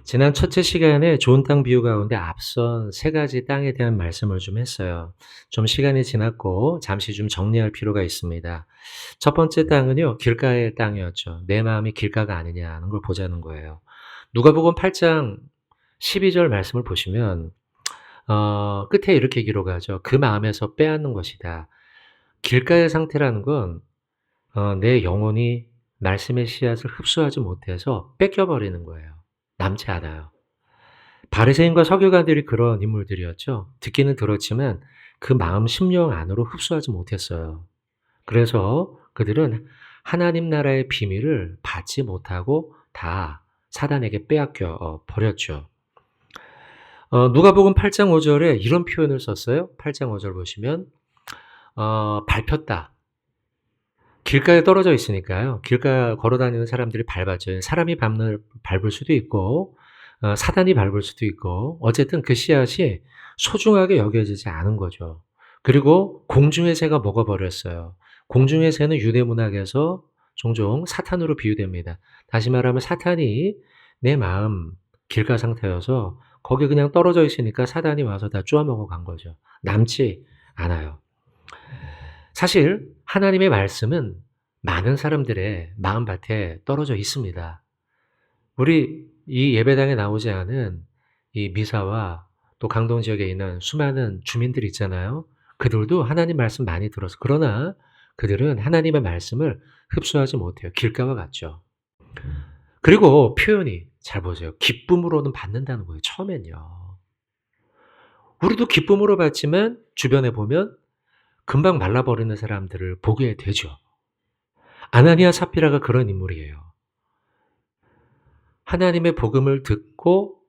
지난 첫째 시간에 좋은 땅 비유 가운데 앞선 세 가지 땅에 대한 말씀을 좀 했어요. 좀 시간이 지났고 잠시 좀 정리할 필요가 있습니다. 첫 번째 땅은요, 길가의 땅이었죠. 내 마음이 길가가 아니냐는 걸 보자는 거예요. 누가복음 8장 12절 말씀을 보시면 끝에 이렇게 기록하죠. 그 마음에서 빼앗는 것이다. 길가의 상태라는 건 내 영혼이 말씀의 씨앗을 흡수하지 못해서 뺏겨버리는 거예요. 남지 않아요. 바리새인과 서기관들이 그런 인물들이었죠. 듣기는 들었지만 그 마음 심령 안으로 흡수하지 못했어요. 그래서 그들은 하나님 나라의 비밀을 받지 못하고 다 사단에게 빼앗겨 버렸죠. 누가복음 8장 5절에 이런 표현을 썼어요. 8장 5절 보시면 밟혔다. 길가에 떨어져 있으니까요. 길가 걸어다니는 사람들이 밟았죠. 사람이 밟을 수도 있고 사단이 밟을 수도 있고 어쨌든 그 씨앗이 소중하게 여겨지지 않은 거죠. 그리고 공중의 새가 먹어버렸어요. 공중의 새는 유대문학에서 종종 사탄으로 비유됩니다. 다시 말하면 사탄이 내 마음 길가 상태여서 거기 그냥 떨어져 있으니까 사단이 와서 다 쪼아먹어 간 거죠. 남지 않아요. 사실 하나님의 말씀은 많은 사람들의 마음밭에 떨어져 있습니다. 우리 이 예배당에 나오지 않은 이 미사와 또 강동 지역에 있는 수많은 주민들이 있잖아요. 그들도 하나님 말씀 많이 들어서 그러나 그들은 하나님의 말씀을 흡수하지 못해요. 길가와 같죠. 그리고 표현이 잘 보세요. 기쁨으로는 받는다는 거예요. 처음엔요. 우리도 기쁨으로 받지만 주변에 보면 금방 말라버리는 사람들을 보게 되죠. 아나니아 삽비라가 그런 인물이에요. 하나님의 복음을 듣고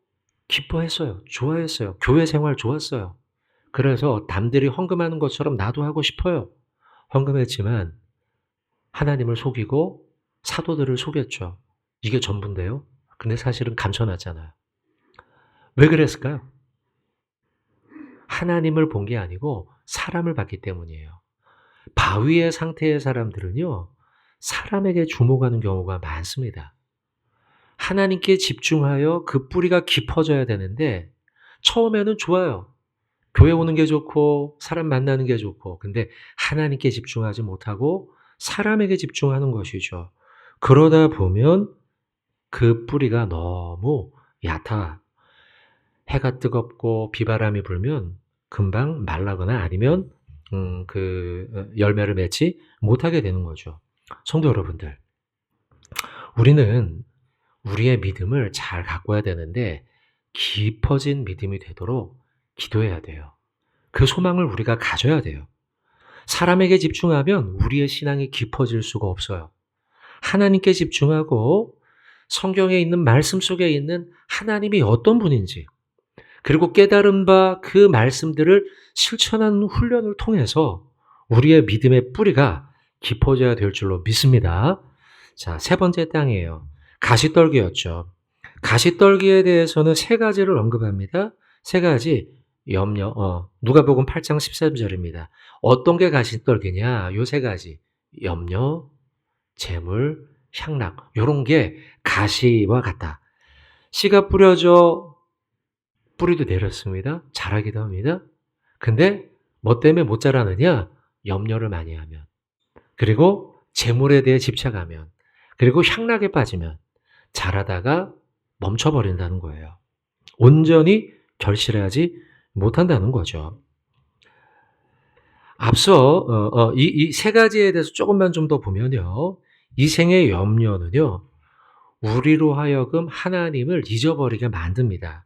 기뻐했어요. 좋아했어요. 교회 생활 좋았어요. 그래서 남들이 헌금하는 것처럼 나도 하고 싶어요. 헌금했지만 하나님을 속이고 사도들을 속였죠. 이게 전부인데요. 근데 사실은 감춰놨잖아요. 왜 그랬을까요? 하나님을 본 게 아니고 사람을 봤기 때문이에요. 바위의 상태의 사람들은요, 사람에게 주목하는 경우가 많습니다. 하나님께 집중하여 그 뿌리가 깊어져야 되는데 처음에는 좋아요. 교회 오는 게 좋고 사람 만나는 게 좋고 근데 하나님께 집중하지 못하고 사람에게 집중하는 것이죠. 그러다 보면 그 뿌리가 너무 얕아. 해가 뜨겁고 비바람이 불면 금방 말라거나 아니면 열매를 맺지 못하게 되는 거죠. 성도 여러분들, 우리는 우리의 믿음을 잘 가꿔야 되는데 깊어진 믿음이 되도록 기도해야 돼요. 그 소망을 우리가 가져야 돼요. 사람에게 집중하면 우리의 신앙이 깊어질 수가 없어요. 하나님께 집중하고 성경에 있는 말씀 속에 있는 하나님이 어떤 분인지 그리고 깨달은 바 그 말씀들을 실천하는 훈련을 통해서 우리의 믿음의 뿌리가 깊어져야 될 줄로 믿습니다. 자, 세 번째 땅이에요. 가시떨기였죠. 가시떨기에 대해서는 세 가지를 언급합니다. 세 가지 염려, 누가복음 8장 13절입니다. 어떤 게 가시떨기냐? 요 세 가지. 염려, 재물, 향락. 요런 게 가시와 같다. 씨가 뿌려져 뿌리도 내렸습니다. 자라기도 합니다. 근데 뭐 때문에 못 자라느냐? 염려를 많이 하면. 그리고 재물에 대해 집착하면. 그리고 향락에 빠지면 자라다가 멈춰버린다는 거예요. 온전히 결실하지 못한다는 거죠. 앞서 이 세 가지에 대해서 조금만 좀 더 보면요. 이 생의 염려는요. 우리로 하여금 하나님을 잊어버리게 만듭니다.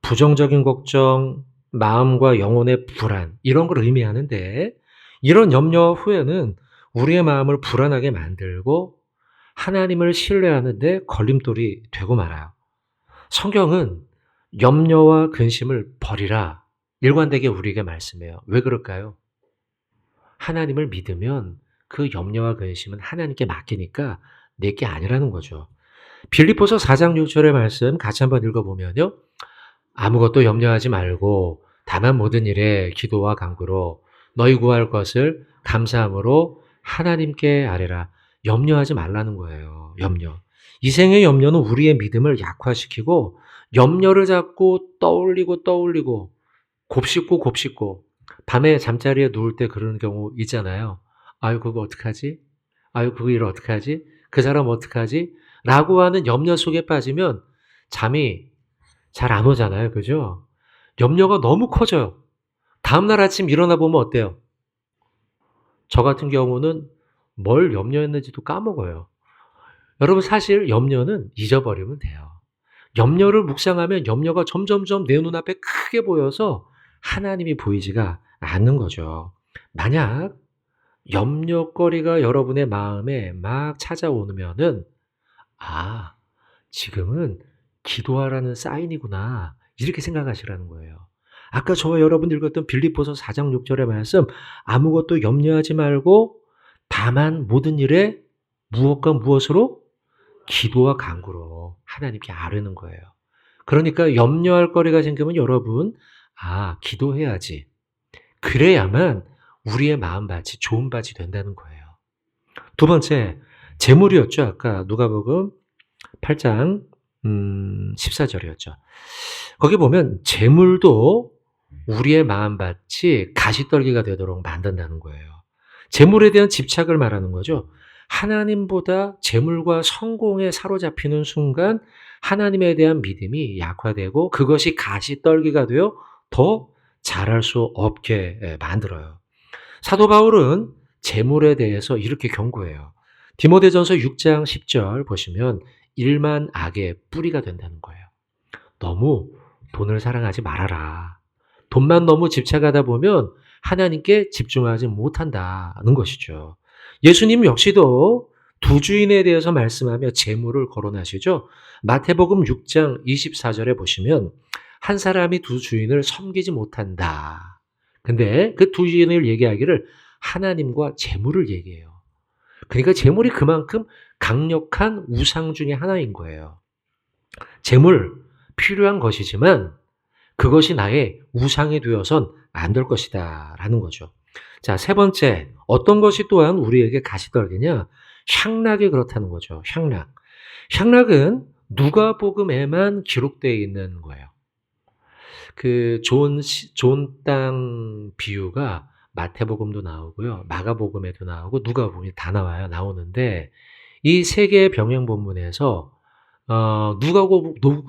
부정적인 걱정, 마음과 영혼의 불안 이런 걸 의미하는데 이런 염려 후에는 우리의 마음을 불안하게 만들고 하나님을 신뢰하는 데 걸림돌이 되고 말아요. 성경은 염려와 근심을 버리라 일관되게 우리에게 말씀해요. 왜 그럴까요? 하나님을 믿으면 그 염려와 근심은 하나님께 맡기니까 내게 아니라는 거죠. 빌립보서 4장 6절의 말씀 같이 한번 읽어보면요. 아무것도 염려하지 말고 다만 모든 일에 기도와 간구로 너희 구할 것을 감사함으로 하나님께 아뢰라. 염려하지 말라는 거예요. 염려. 이 생의 염려는 우리의 믿음을 약화시키고 염려를 자꾸 떠올리고 곱씹고 밤에 잠자리에 누울 때 그러는 경우 있잖아요. 아유 그거 어떡하지? 아유 그 일 어떡하지? 그 사람 어떡하지? 라고 하는 염려 속에 빠지면 잠이 잘 안 오잖아요. 그죠? 염려가 너무 커져요. 다음날 아침 일어나 보면 어때요? 저 같은 경우는 뭘 염려했는지도 까먹어요. 여러분 사실 염려는 잊어버리면 돼요. 염려를 묵상하면 염려가 점점점 내 눈앞에 크게 보여서 하나님이 보이지가 않는 거죠. 만약 염려거리가 여러분의 마음에 막 찾아오면은 아, 지금은 기도하라는 사인이구나. 이렇게 생각하시라는 거예요. 아까 저와 여러분 읽었던 빌립보서 4장 6절의 말씀, 아무것도 염려하지 말고 다만 모든 일에 무엇과 무엇으로 기도와 간구로 하나님께 아뢰는 거예요. 그러니까 염려할 거리가 생기면 여러분, 기도해야지. 그래야만 우리의 마음밭이 좋은 밭이 된다는 거예요. 두 번째, 재물이었죠. 아까 누가복음 8장 14절이었죠. 거기 보면 재물도 우리의 마음밭이 가시떨기가 되도록 만든다는 거예요. 재물에 대한 집착을 말하는 거죠. 하나님보다 재물과 성공에 사로잡히는 순간 하나님에 대한 믿음이 약화되고 그것이 가시떨기가 되어 더 잘할 수 없게 만들어요. 사도 바울은 재물에 대해서 이렇게 경고해요. 디모데전서 6장 10절 보시면 일만 악의 뿌리가 된다는 거예요. 너무 돈을 사랑하지 말아라. 돈만 너무 집착하다 보면 하나님께 집중하지 못한다는 것이죠. 예수님 역시도 두 주인에 대해서 말씀하며 재물을 거론하시죠. 마태복음 6장 24절에 보시면 한 사람이 두 주인을 섬기지 못한다. 근데 그 두 주인을 얘기하기를 하나님과 재물을 얘기해요. 그러니까 재물이 그만큼 강력한 우상 중에 하나인 거예요. 재물 필요한 것이지만 그것이 나의 우상이 되어선 안 될 것이다 라는 거죠. 자, 세 번째, 어떤 것이 또한 우리에게 가시떨기냐? 향락이 그렇다는 거죠. 향락. 향락은 누가복음에만 기록되어 있는 거예요. 그 좋은 땅 비유가 마태복음도 나오고요. 마가복음에도 나오고 누가복음이 다 나오는데 이 세 개의 병행 본문에서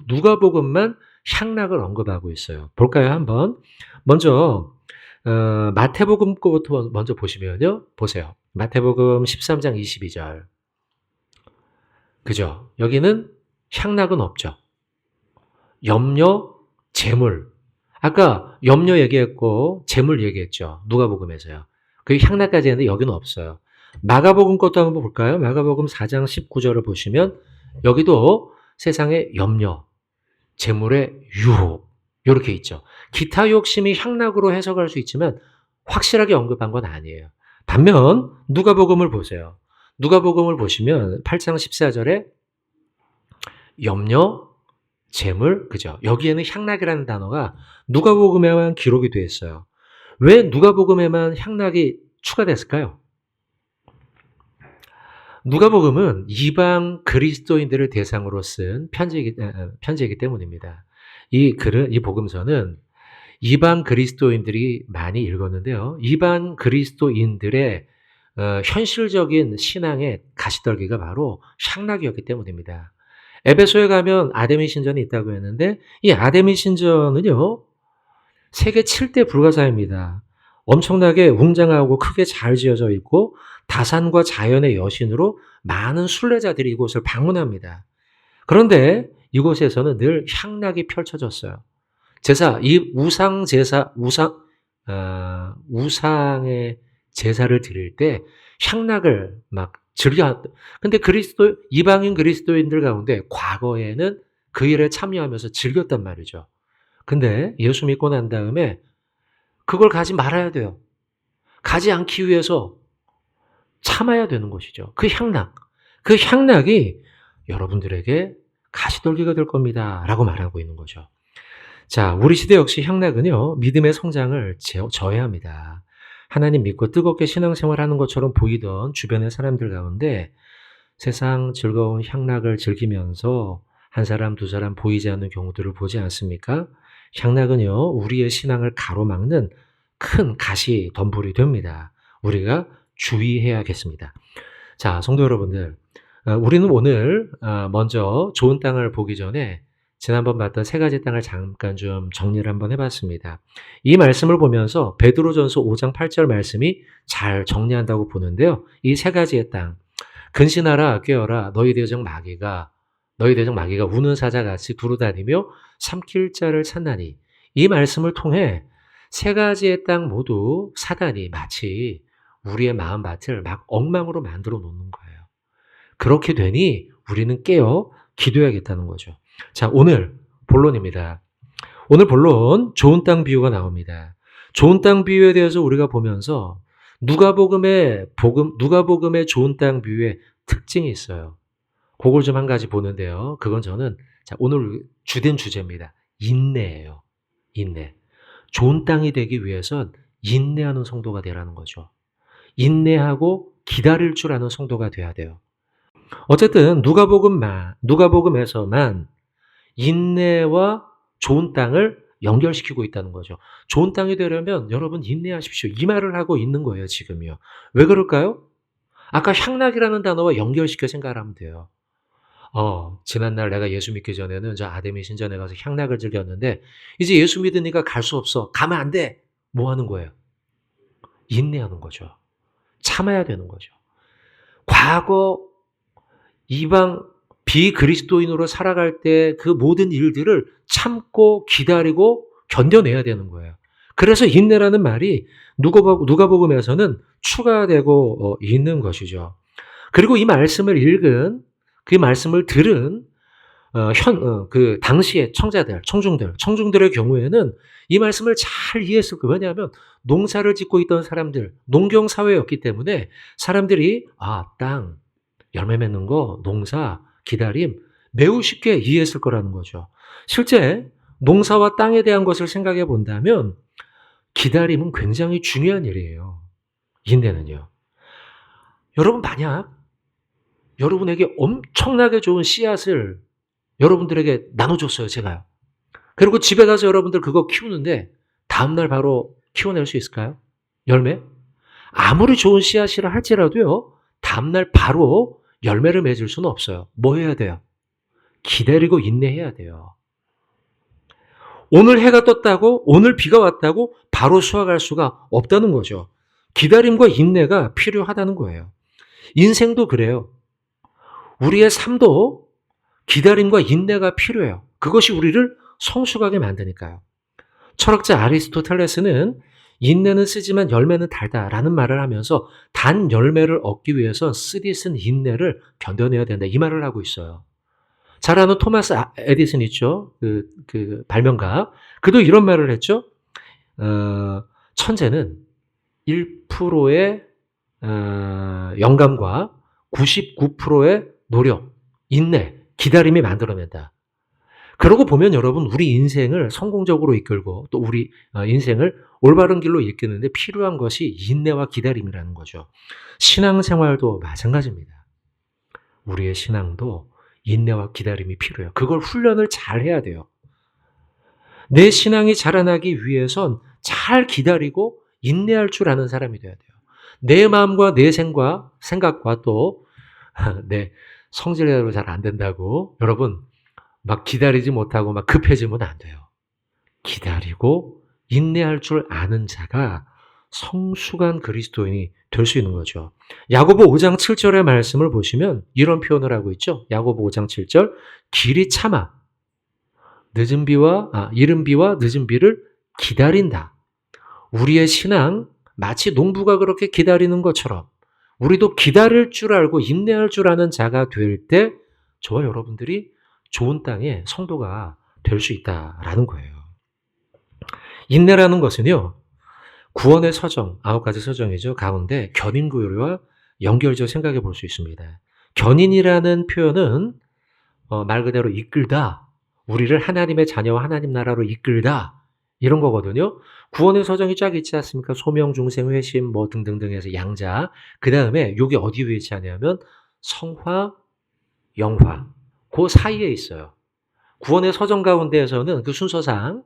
누가복음만 향락을 언급하고 있어요. 볼까요? 한번. 먼저 마태복음 거부터 먼저 보시면요. 보세요. 마태복음 13장 22절. 그죠? 여기는 향락은 없죠. 염려, 재물. 아까 염려 얘기했고 재물 얘기했죠. 누가복음에서요. 그 향락까지 했는데 여기는 없어요. 마가복음 것도 한번 볼까요? 마가복음 4장 19절을 보시면 여기도 세상의 염려, 재물의 유혹 이렇게 있죠. 기타 욕심이 향락으로 해석할 수 있지만 확실하게 언급한 건 아니에요. 반면 누가복음을 보세요. 누가복음을 보시면 8장 14절에 염려, 재물, 그죠? 여기에는 향락이라는 단어가 누가복음에만 기록이 되어 있어요. 왜 누가복음에만 향락이 추가됐을까요? 누가복음은 이방 그리스도인들을 대상으로 쓴 편지이기 때문입니다. 이 복음서는 이방 그리스도인들이 많이 읽었는데요. 이방 그리스도인들의 현실적인 신앙의 가시떨기가 바로 향락이었기 때문입니다. 에베소에 가면 아데미 신전이 있다고 했는데 이 아데미 신전은요. 세계 7대 불가사입니다. 엄청나게 웅장하고 크게 잘 지어져 있고 다산과 자연의 여신으로 많은 순례자들이 이곳을 방문합니다. 그런데 이곳에서는 늘 향락이 펼쳐졌어요. 이 우상의 제사를 드릴 때 향락을 막 근데 이방인 그리스도인들 가운데 과거에는 그 일에 참여하면서 즐겼단 말이죠. 근데 예수 믿고 난 다음에 그걸 가지 말아야 돼요. 가지 않기 위해서 참아야 되는 것이죠. 그 향락이 여러분들에게 가시떨기가 될 겁니다. 라고 말하고 있는 거죠. 자, 우리 시대 역시 향락은요, 믿음의 성장을 저해합니다. 하나님 믿고 뜨겁게 신앙생활하는 것처럼 보이던 주변의 사람들 가운데 세상 즐거운 향락을 즐기면서 한 사람, 두 사람 보이지 않는 경우들을 보지 않습니까? 향락은요, 우리의 신앙을 가로막는 큰 가시 덤불이 됩니다. 우리가 주의해야겠습니다. 자, 성도 여러분들, 우리는 오늘 먼저 좋은 땅을 보기 전에 지난번 봤던 세 가지 땅을 잠깐 좀 정리를 한번 해봤습니다. 이 말씀을 보면서 베드로전서 5장 8절 말씀이 잘 정리한다고 보는데요. 이 세 가지의 땅, 근신하라 깨어라 너희 대적 마귀가 우는 사자같이 두루다니며 삼킬 자를 찾나니, 이 말씀을 통해 세 가지의 땅 모두 사단이 마치 우리의 마음밭을 막 엉망으로 만들어 놓는 거예요. 그렇게 되니 우리는 깨어 기도해야겠다는 거죠. 자, 오늘 본론입니다. 오늘 본론 좋은 땅 비유가 나옵니다. 좋은 땅 비유에 대해서 우리가 보면서 누가복음의 좋은 땅 비유의 특징이 있어요. 그걸 좀 한 가지 보는데요. 그건 저는 오늘 주된 주제입니다. 인내예요. 인내. 좋은 땅이 되기 위해선 인내하는 성도가 되라는 거죠. 인내하고 기다릴 줄 아는 성도가 돼야 돼요. 어쨌든 누가복음에서만 인내와 좋은 땅을 연결시키고 있다는 거죠. 좋은 땅이 되려면 여러분 인내하십시오. 이 말을 하고 있는 거예요, 지금요. 왜 그럴까요? 아까 향락이라는 단어와 연결시켜 생각을 하면 돼요. 지난날 내가 예수 믿기 전에는 저 아데미 신전에 가서 향락을 즐겼는데 이제 예수 믿으니까 갈 수 없어. 가면 안 돼. 뭐 하는 거예요? 인내하는 거죠. 참아야 되는 거죠. 과거 이방 비그리스도인으로 살아갈 때 그 모든 일들을 참고 기다리고 견뎌내야 되는 거예요. 그래서 인내라는 말이 누가복음에서는 추가되고 있는 것이죠. 그리고 이 말씀을 읽은, 그 말씀을 들은 그 당시의 청중들의 경우에는 이 말씀을 잘 이해했을 거예요. 왜냐하면 농사를 짓고 있던 사람들, 농경 사회였기 때문에 사람들이 땅, 열매 맺는 거, 농사, 기다림 매우 쉽게 이해했을 거라는 거죠. 실제 농사와 땅에 대한 것을 생각해 본다면 기다림은 굉장히 중요한 일이에요. 인내는요. 여러분, 만약 여러분에게 엄청나게 좋은 씨앗을 여러분들에게 나눠줬어요, 제가요. 그리고 집에 가서 여러분들 그거 키우는데 다음날 바로 키워낼 수 있을까요? 열매? 아무리 좋은 씨앗이라 할지라도요, 다음날 바로 열매를 맺을 수는 없어요. 뭐 해야 돼요? 기다리고 인내해야 돼요. 오늘 해가 떴다고, 오늘 비가 왔다고 바로 수확할 수가 없다는 거죠. 기다림과 인내가 필요하다는 거예요. 인생도 그래요. 우리의 삶도 기다림과 인내가 필요해요. 그것이 우리를 성숙하게 만드니까요. 철학자 아리스토텔레스는 인내는 쓰지만 열매는 달다라는 말을 하면서 단 열매를 얻기 위해서 쓰디쓴 인내를 견뎌내야 된다, 이 말을 하고 있어요. 잘 아는 토마스 에디슨 있죠? 그 발명가. 그도 이런 말을 했죠. 천재는 1%의 영감과 99%의 노력, 인내, 기다림이 만들어낸다. 그러고 보면 여러분, 우리 인생을 성공적으로 이끌고 또 우리 인생을 올바른 길로 이끄는데 필요한 것이 인내와 기다림이라는 거죠. 신앙생활도 마찬가지입니다. 우리의 신앙도 인내와 기다림이 필요해요. 그걸 훈련을 잘 해야 돼요. 내 신앙이 자라나기 위해선 잘 기다리고 인내할 줄 아는 사람이 돼야 돼요. 내 마음과 내 생각과 또 내 성질대로 잘 안 된다고 여러분 막 기다리지 못하고 막 급해지면 안 돼요. 기다리고 인내할 줄 아는 자가 성숙한 그리스도인이 될 수 있는 거죠. 야고보 5장 7절의 말씀을 보시면 이런 표현을 하고 있죠. 야고보 5장 7절, 길이 참아 이른 비와 늦은 비를 기다린다. 우리의 신앙 마치 농부가 그렇게 기다리는 것처럼 우리도 기다릴 줄 알고 인내할 줄 아는 자가 될 때 저와 여러분들이 좋은 땅의 성도가 될 수 있다라는 거예요. 인내라는 것은요, 구원의 서정, 9가지 서정이죠. 가운데 견인구요와 연결적 생각해 볼 수 있습니다. 견인이라는 표현은 말 그대로 이끌다, 우리를 하나님의 자녀와 하나님 나라로 이끌다, 이런 거거든요. 구원의 서정이 쫙 있지 않습니까? 소명, 중생, 회심 뭐 등등등 해서 양자. 그 다음에 이게 어디 위치하냐면 성화, 영화, 그 사이에 있어요. 구원의 서정 가운데에서는 그 순서상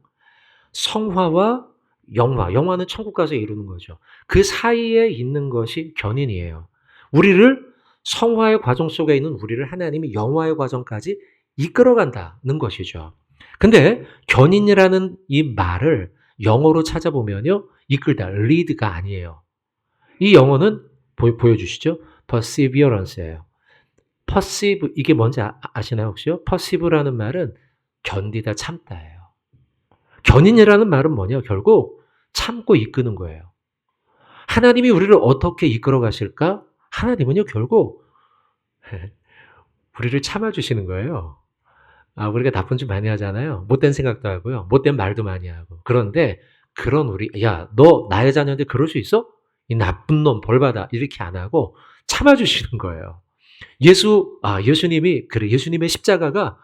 성화와 영화, 영화는 천국 가서 이루는 거죠. 그 사이에 있는 것이 견인이에요. 우리를 성화의 과정 속에 있는 우리를 하나님이 영화의 과정까지 이끌어간다는 것이죠. 근데 견인이라는 이 말을 영어로 찾아보면요. 이끌다, lead가 아니에요. 이 영어는 보여주시죠? perseverance예요. perceive, 이게 뭔지 아시나요 혹시요? perceive라는 말은 견디다, 참다예요. 견인이라는 말은 뭐냐? 결국 참고 이끄는 거예요. 하나님이 우리를 어떻게 이끌어 가실까? 하나님은요, 결국 우리를 참아주시는 거예요. 우리가 나쁜 짓 많이 하잖아요. 못된 생각도 하고요. 못된 말도 많이 하고. 그런데 그런 야, 너 나의 자녀인데 그럴 수 있어? 이 나쁜 놈 벌 받아. 이렇게 안 하고 참아주시는 거예요. 예수님이, 그래, 예수님의 십자가가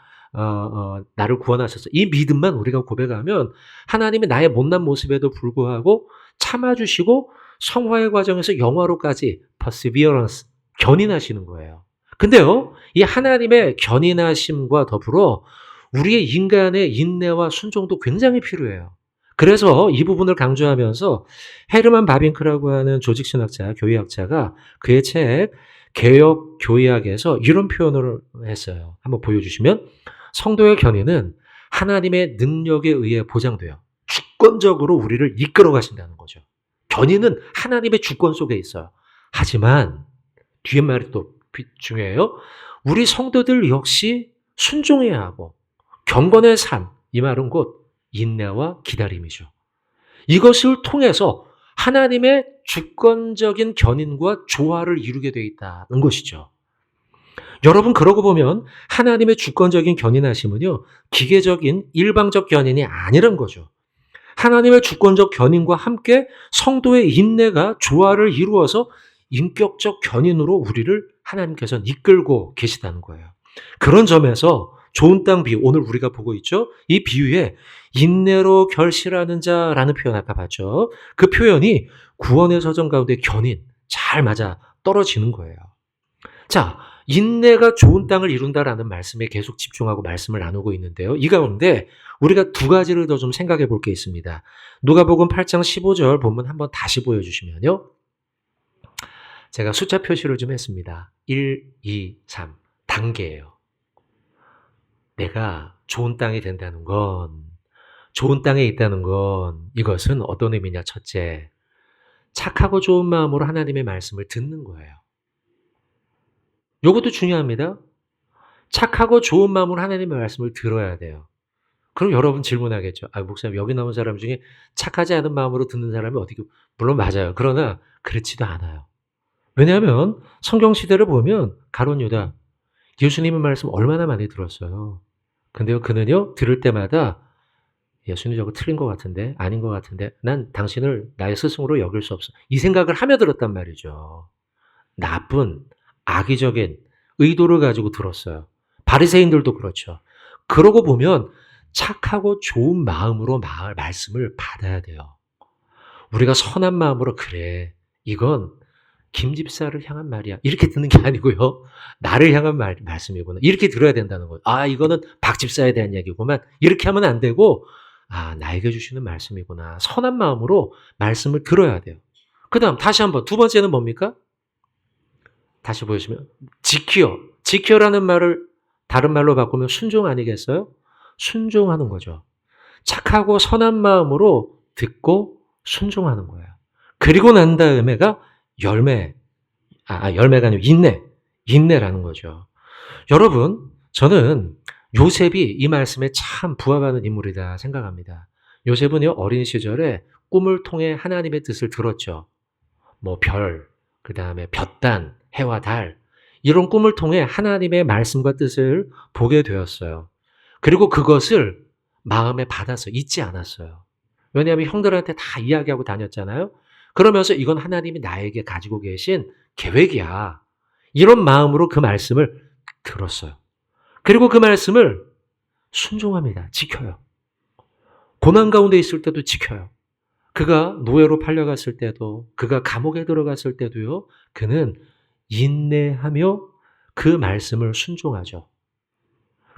나를 구원하셨어. 이 믿음만 우리가 고백하면 하나님이 나의 못난 모습에도 불구하고 참아주시고 성화의 과정에서 영화로까지 perseverance, 견인하시는 거예요. 근데요, 이 하나님의 견인하심과 더불어 우리의 인간의 인내와 순종도 굉장히 필요해요. 그래서 이 부분을 강조하면서 헤르만 바빙크라고 하는 조직신학자, 교회학자가 그의 책 개혁 교회학에서 이런 표현을 했어요. 한번 보여주시면, 성도의 견인은 하나님의 능력에 의해 보장돼요. 주권적으로 우리를 이끌어 가신다는 거죠. 견인은 하나님의 주권 속에 있어요. 하지만 뒤에 말이 또 중요해요. 우리 성도들 역시 순종해야 하고, 경건의 삶, 이 말은 곧 인내와 기다림이죠. 이것을 통해서 하나님의 주권적인 견인과 조화를 이루게 되어 있다는 것이죠. 여러분, 그러고 보면 하나님의 주권적인 견인하심은요, 기계적인 일방적 견인이 아니란 거죠. 하나님의 주권적 견인과 함께 성도의 인내가 조화를 이루어서 인격적 견인으로 우리를 하나님께서는 이끌고 계시다는 거예요. 그런 점에서 좋은 땅 비유, 오늘 우리가 보고 있죠? 이 비유에 인내로 결실하는 자라는 표현 아까 봤죠? 그 표현이 구원의 서정 가운데 견인, 잘 맞아 떨어지는 거예요. 자, 인내가 좋은 땅을 이룬다라는 말씀에 계속 집중하고 말씀을 나누고 있는데요. 이 가운데 우리가 두 가지를 더 좀 생각해 볼 게 있습니다. 누가복음 8장 15절 본문 한번 다시 보여주시면요. 제가 숫자 표시를 좀 했습니다. 1, 2, 3. 단계예요. 내가 좋은 땅이 된다는 건, 좋은 땅에 있다는 건 이것은 어떤 의미냐? 첫째, 착하고 좋은 마음으로 하나님의 말씀을 듣는 거예요. 이것도 중요합니다. 착하고 좋은 마음으로 하나님의 말씀을 들어야 돼요. 그럼 여러분 질문하겠죠. 목사님, 여기 나온 사람 중에 착하지 않은 마음으로 듣는 사람이 어떻게, 물론 맞아요. 그러나 그렇지도 않아요. 왜냐하면 성경 시대를 보면 가룟 유다, 예수님의 말씀 얼마나 많이 들었어요. 근데요, 그는요, 들을 때마다 예수님 저거 틀린 것 같은데, 아닌 것 같은데, 난 당신을 나의 스승으로 여길 수 없어. 이 생각을 하며 들었단 말이죠. 나쁜, 악의적인 의도를 가지고 들었어요. 바리새인들도 그렇죠. 그러고 보면 착하고 좋은 마음으로 말씀을 받아야 돼요. 우리가 선한 마음으로, 그래, 이건 김 집사를 향한 말이야, 이렇게 듣는 게 아니고요. 나를 향한 말씀이구나, 이렇게 들어야 된다는 거예요. 이거는 박 집사에 대한 얘기구만, 이렇게 하면 안 되고, 나에게 주시는 말씀이구나. 선한 마음으로 말씀을 들어야 돼요. 그 다음 다시 한번, 두 번째는 뭡니까? 다시 보여주시면, 지키어라는 말을 다른 말로 바꾸면 순종 아니겠어요? 순종하는 거죠. 착하고 선한 마음으로 듣고 순종하는 거예요. 그리고 난 다음에가 열매가 아니고 인내라는 거죠. 여러분, 저는 요셉이 이 말씀에 참 부합하는 인물이다 생각합니다. 요셉은요, 어린 시절에 꿈을 통해 하나님의 뜻을 들었죠. 별, 그 다음에 볕단, 해와 달, 이런 꿈을 통해 하나님의 말씀과 뜻을 보게 되었어요. 그리고 그것을 마음에 받아서 잊지 않았어요. 왜냐하면 형들한테 다 이야기하고 다녔잖아요. 그러면서 이건 하나님이 나에게 가지고 계신 계획이야, 이런 마음으로 그 말씀을 들었어요. 그리고 그 말씀을 순종합니다. 지켜요. 고난 가운데 있을 때도 지켜요. 그가 노예로 팔려갔을 때도, 그가 감옥에 들어갔을 때도요, 그는 인내하며 그 말씀을 순종하죠.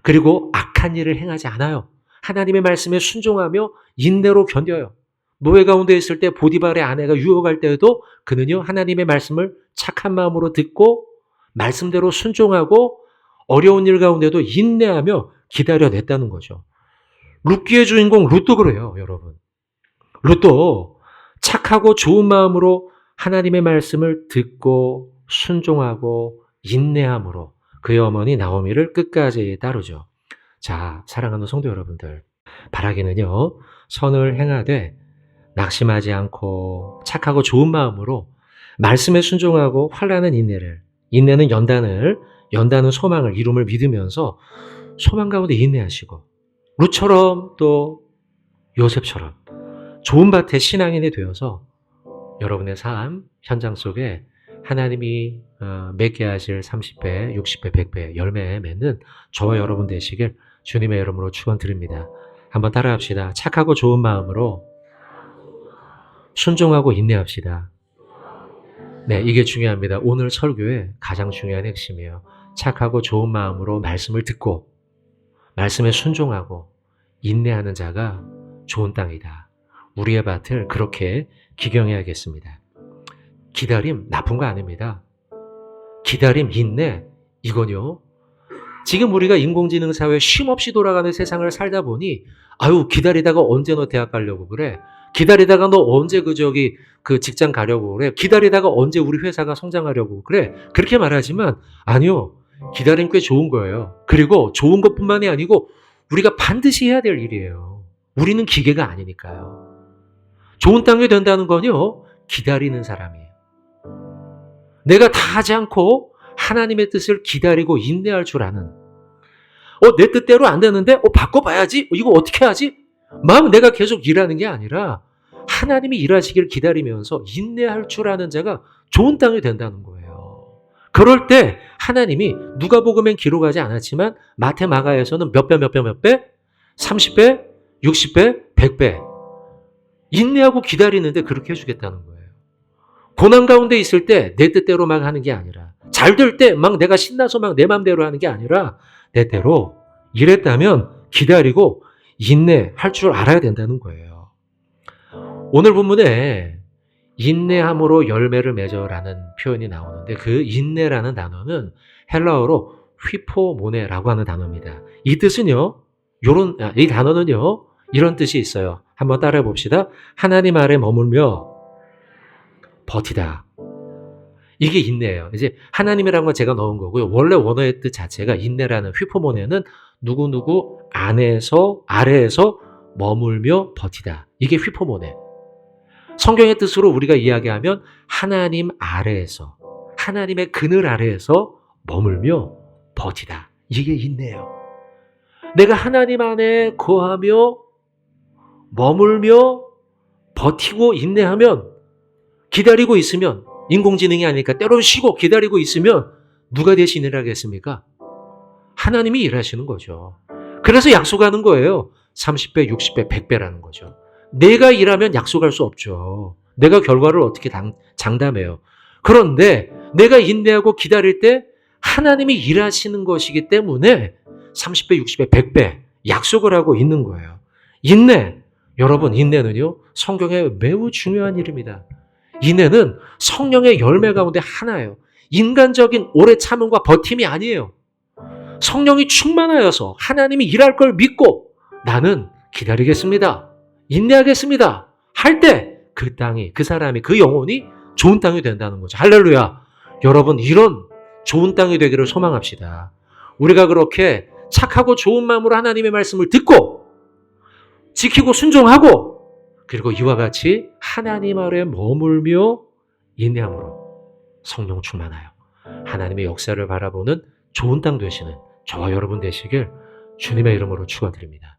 그리고 악한 일을 행하지 않아요. 하나님의 말씀에 순종하며 인내로 견뎌요. 노예 가운데 있을 때 보디발의 아내가 유혹할 때에도 그는요 하나님의 말씀을 착한 마음으로 듣고 말씀대로 순종하고 어려운 일 가운데도 인내하며 기다려냈다는 거죠. 룻기의 주인공 룻도 그래요, 여러분. 룻도 착하고 좋은 마음으로 하나님의 말씀을 듣고 순종하고 인내함으로 그의 어머니 나오미를 끝까지 따르죠. 자, 사랑하는 성도 여러분들, 바라기는요 선을 행하되 낙심하지 않고 착하고 좋은 마음으로 말씀에 순종하고 환난은 인내는 연단은 소망을 이룸을 믿으면서 소망 가운데 인내하시고 룻처럼 또 요셉처럼 좋은 밭에 신앙인이 되어서 여러분의 삶 현장 속에 하나님이 맺게 하실 30배, 60배, 100배 열매 맺는 저와 여러분 되시길 주님의 이름으로 축원드립니다. 한번 따라합시다. 착하고 좋은 마음으로 순종하고 인내합시다. 네, 이게 중요합니다. 오늘 설교의 가장 중요한 핵심이에요. 착하고 좋은 마음으로 말씀을 듣고 말씀에 순종하고 인내하는 자가 좋은 땅이다. 우리의 밭을 그렇게 기경해야겠습니다. 기다림 나쁜 거 아닙니다. 기다림, 인내 이건요. 지금 우리가 인공지능 사회 쉼없이 돌아가는 세상을 살다 보니 아유 기다리다가 언제 너 대학 가려고 그래? 기다리다가 너 언제 그 직장 가려고 그래? 기다리다가 언제 우리 회사가 성장하려고 그래? 그렇게 말하지만 아니요. 기다림 꽤 좋은 거예요. 그리고 좋은 것뿐만이 아니고 우리가 반드시 해야 될 일이에요. 우리는 기계가 아니니까요. 좋은 땅이 된다는 건요. 기다리는 사람이에요. 내가 다 하지 않고 하나님의 뜻을 기다리고 인내할 줄 아는 내 뜻대로 안 되는데 바꿔봐야지 이거 어떻게 하지? 막 내가 계속 일하는 게 아니라 하나님이 일하시길 기다리면서 인내할 줄 아는 자가 좋은 땅이 된다는 거예요. 그럴 때 하나님이 누가복음엔 기록하지 않았지만 마태 마가에서는 몇 배? 30배, 60배, 100배 인내하고 기다리는데 그렇게 해주겠다는 거예요. 고난 가운데 있을 때 내 뜻대로 막 하는 게 아니라 잘 될 때 막 내가 신나서 막 내 맘대로 하는 게 아니라 내 때로 이랬다면 기다리고 인내할 줄 알아야 된다는 거예요. 오늘 본문에 인내함으로 열매를 맺어라는 표현이 나오는데 그 인내라는 단어는 헬라어로 휘포모네라고 하는 단어입니다. 이 뜻은요, 이 단어는요, 이런 뜻이 있어요. 한번 따라해 봅시다. 하나님 아래 머물며 버티다. 이게 인내예요. 이제 하나님이라는 건 제가 넣은 거고요. 원래 원어의 뜻 자체가 인내라는 휘포모네는 누구누구 아래에서 머물며 버티다. 이게 휘포모네. 성경의 뜻으로 우리가 이야기하면 하나님 아래에서 하나님의 그늘 아래에서 머물며 버티다. 이게 인내예요. 내가 하나님 안에 거하며 머물며 버티고 인내하면 기다리고 있으면 인공지능이 아니니까 때로는 쉬고 기다리고 있으면 누가 대신 일하겠습니까? 하나님이 일하시는 거죠. 그래서 약속하는 거예요. 30배, 60배, 100배라는 거죠. 내가 일하면 약속할 수 없죠. 내가 결과를 어떻게 장담해요. 그런데 내가 인내하고 기다릴 때 하나님이 일하시는 것이기 때문에 30배, 60배, 100배 약속을 하고 있는 거예요. 인내, 여러분 인내는요 성경에 매우 중요한 일입니다. 인내는 성령의 열매 가운데 하나예요. 인간적인 오래 참음과 버팀이 아니에요. 성령이 충만하여서 하나님이 일할 걸 믿고 나는 기다리겠습니다. 인내하겠습니다. 할 때 그 땅이, 그 사람이, 그 영혼이 좋은 땅이 된다는 거죠. 할렐루야. 여러분 이런 좋은 땅이 되기를 소망합시다. 우리가 그렇게 착하고 좋은 마음으로 하나님의 말씀을 듣고 지키고 순종하고 그리고 이와 같이 하나님 아래 머물며 인내함으로 성령 충만하여 하나님의 역사를 바라보는 좋은 땅 되시는 저와 여러분 되시길 주님의 이름으로 축원드립니다.